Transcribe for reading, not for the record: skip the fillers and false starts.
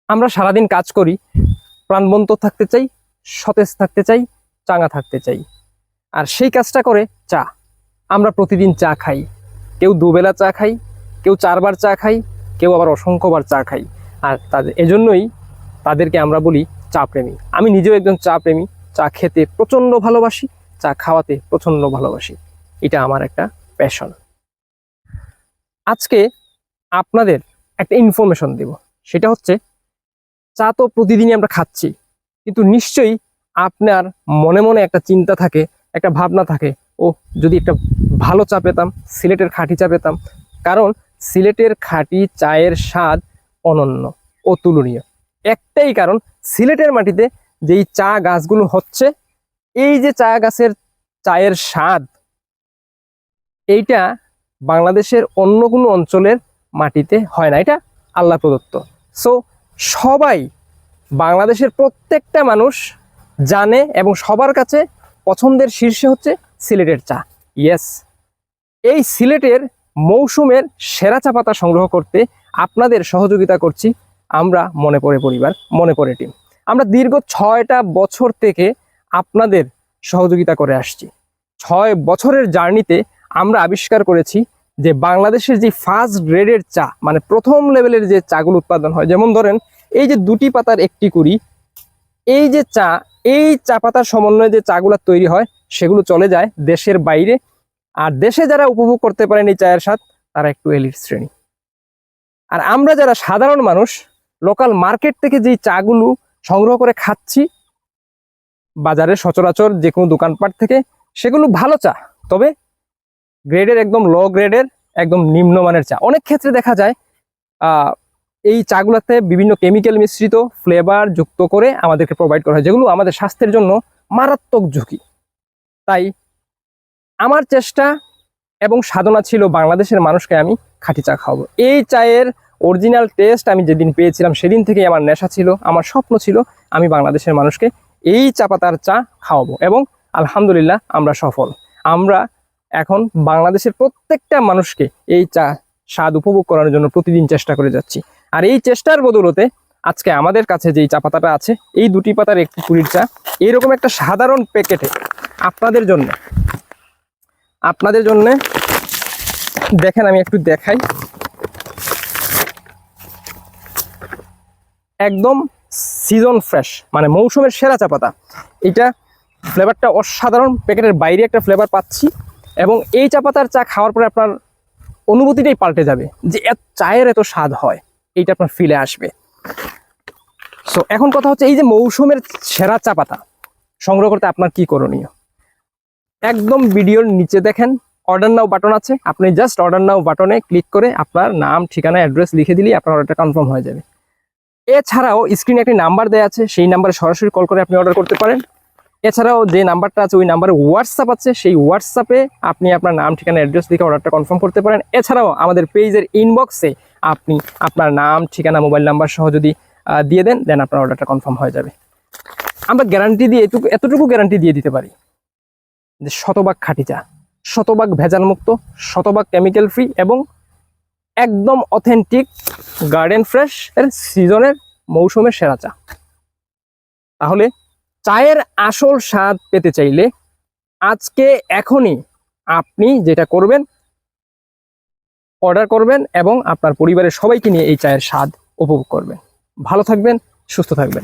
আমরা সারাদিন কাজ করি, প্রাণবন্ত থাকতে চাই, সতেজ থাকতে চাই, চাঙ্গা থাকতে চাই, আর সেই কাজটা করে চা। আমরা প্রতিদিন চা খাই, কেউ দুবেলা চা খাই, কেউ 4 বার চা খাই, কেউ আবার অসংখ্যবার চা খাই। আর এজন্যই তাদেরকে আমরা বলি চা প্রেমী। আমি নিজেও একজন চা প্রেমী। চা খেতে প্রচণ্ড ভালোবাসি, চা খাওয়াতে প্রচণ্ড ভালোবাসি। এটা আমার একটা প্যাশন। আজকে আপনাদের একটা ইনফরমেশন দেব, সেটা হচ্ছে চা তো প্রতিদিনই আমরা খাচ্ছি, কিন্তু নিশ্চয়ই আপনার মনে মনে একটা চিন্তা থাকে, একটা ভাবনা থাকে, ও যদি একটা ভালো চা পেতাম, সিলেটের খাঁটি চা পেতাম। কারণ সিলেটের খাঁটি চায়ের স্বাদ অনন্য, অতুলনীয়। একটাই কারণ, সিলেটের মাটিতে যেই চা গাছগুলো হচ্ছে, এই যে চা গাছের চায়ের স্বাদ, এইটা বাংলাদেশের অন্য কোনো অঞ্চলের মাটিতে হয় না। এটা আল্লাহ প্রদত্ত। সো সবাই, বাংলাদেশের প্রত্যেকটা মানুষ জানে এবং সবার কাছে পছন্দের শীর্ষে হচ্ছে সিলেটের চা। ইয়েস, এই সিলেটের মৌসুমের সেরা চা পাতা সংগ্রহ করতে আপনাদের সহযোগিতা করছি আমরা মনে পড়ে পরিবার, মনে পড়ে টিম। আমরা দীর্ঘ 6টা বছর থেকে আপনাদের সহযোগিতা করে আসছি। 6 বছরের জার্নিতে আমরা আবিষ্কার করেছি যে বাংলাদেশের যে ফার্স্ট গ্রেডের চা, মানে প্রথম লেভেলের যে চাগুলো উৎপাদন হয়, যেমন ধরেন এই যে 2টি পাতার একটি কুড়ি, এই যে চা, এই চা পাতার সমন্বয়ে যে চাগুলো তৈরি হয়, সেগুলো চলে যায় দেশের বাইরে। আর দেশে যারা উপভোগ করতে পারেন এই চায়ের স্বাদ, তারা একটু এলিট শ্রেণী। আর আমরা যারা সাধারণ মানুষ, লোকাল মার্কেট থেকে যেই চাগুলো সংগ্রহ করে খাচ্ছি, বাজারে সচরাচর যে কোনো দোকানপাট থেকে, সেগুলো ভালো চা, তবে গ্রেডের একদম লো গ্রেডের, একদম নিম্নমানের চা। অনেক ক্ষেত্রে দেখা যায় এই চাগুলোতে বিভিন্ন কেমিক্যাল মিশ্রিত ফ্লেভার যুক্ত করে আমাদেরকে প্রোভাইড করা হয়, যেগুলো আমাদের স্বাস্থ্যের জন্য মারাত্মক ঝুঁকি। তাই আমার চেষ্টা এবং সাধনা ছিল বাংলাদেশের মানুষকে আমি খাঁটি চা খাওয়াবো। এই চায়ের অরিজিনাল টেস্ট আমি যেদিন পেয়েছিলাম, সেদিন থেকেই আমার নেশা ছিল, আমার স্বপ্ন ছিল আমি বাংলাদেশের মানুষকে এই চা পাতার চা খাওয়াবো। এবং আলহামদুলিল্লাহ আমরা সফল। আমরা এখন বাংলাদেশের প্রত্যেকটা মানুষকে এই চা স্বাদ উপভোগ করার জন্য প্রতিদিন চেষ্টা করে যাচ্ছি। আর এই চেষ্টার বদৌলতে আজকে আমাদের কাছে যেই চা পাতাটা আছে, এই 2টি পাতার একটি কুড়ির চা, এইরকম একটা সাধারণ প্যাকেটে আপনাদের জন্য দেখেন, আমি একটু দেখাই। একদম সিজন ফ্রেশ, মানে মৌসুমের সেরা চা পাতা। এটা ফ্লেভারটা অসাধারণ, প্যাকেটের বাইরে একটা ফ্লেভার পাচ্ছি, এবং এই চা পাতার চা খাওয়ার পরে আপনার অনুভূতিটাই পাল্টে যাবে যে চায়ের এত স্বাদ হয়, এইটা আপনার ফিলে আসবে। সো এখন কথা হচ্ছে, এই যে মৌসুমের সেরা চা পাতা সংগ্রহ করতে আপনার কি করণীয়। একদম ভিডিওর নিচে দেখেন অর্ডার নাও বাটন আছে, আপনি জাস্ট অর্ডার নাও বাটনে ক্লিক করে আপনার নাম, ঠিকানা, অ্যাড্রেস লিখে দিলেই আপনার অর্ডারটা কনফার্ম হয়ে যাবে। এছাড়াও স্ক্রিনে একটি নাম্বার দেওয়া আছে, সেই নাম্বারে সরাসরি কল করে আপনি অর্ডার করতে পারেন। এছাড়াও যে নাম্বারটা আছে, ওই নাম্বারে হোয়াটসঅ্যাপ আছে, সেই হোয়াটসঅ্যাপে আপনি আপনার নাম, ঠিকানা, অ্যাড্রেস লিখে অর্ডারটা কনফার্ম করতে পারেন। এছাড়াও আমাদের পেজের ইনবক্সে আপনি আপনার নাম, ঠিকানা, মোবাইল নাম্বার সহ যদি দিয়ে দেন, দেন আপনার অর্ডারটা কনফার্ম হয়ে যাবে। আমরা গ্যারান্টি দিয়ে এতটুকু গ্যারান্টি দিয়ে দিতে পারি যে 100% খাঁটি চা, 100% ভেজাল মুক্ত, 100% কেমিক্যাল ফ্রি, এবং একদম অথেন্টিক গার্ডেন ফ্রেশ এর সিজনের মৌসুমের সেরা চা। তাহলে চায়ের আসল স্বাদ পেতে চাইলে আজকে এখনই আপনি যেটা করবেন, অর্ডার করবেন এবং আপনার পরিবারের সবাইকে নিয়ে এই চায়ের স্বাদ উপভোগ করবেন। ভালো থাকবেন, সুস্থ থাকবেন।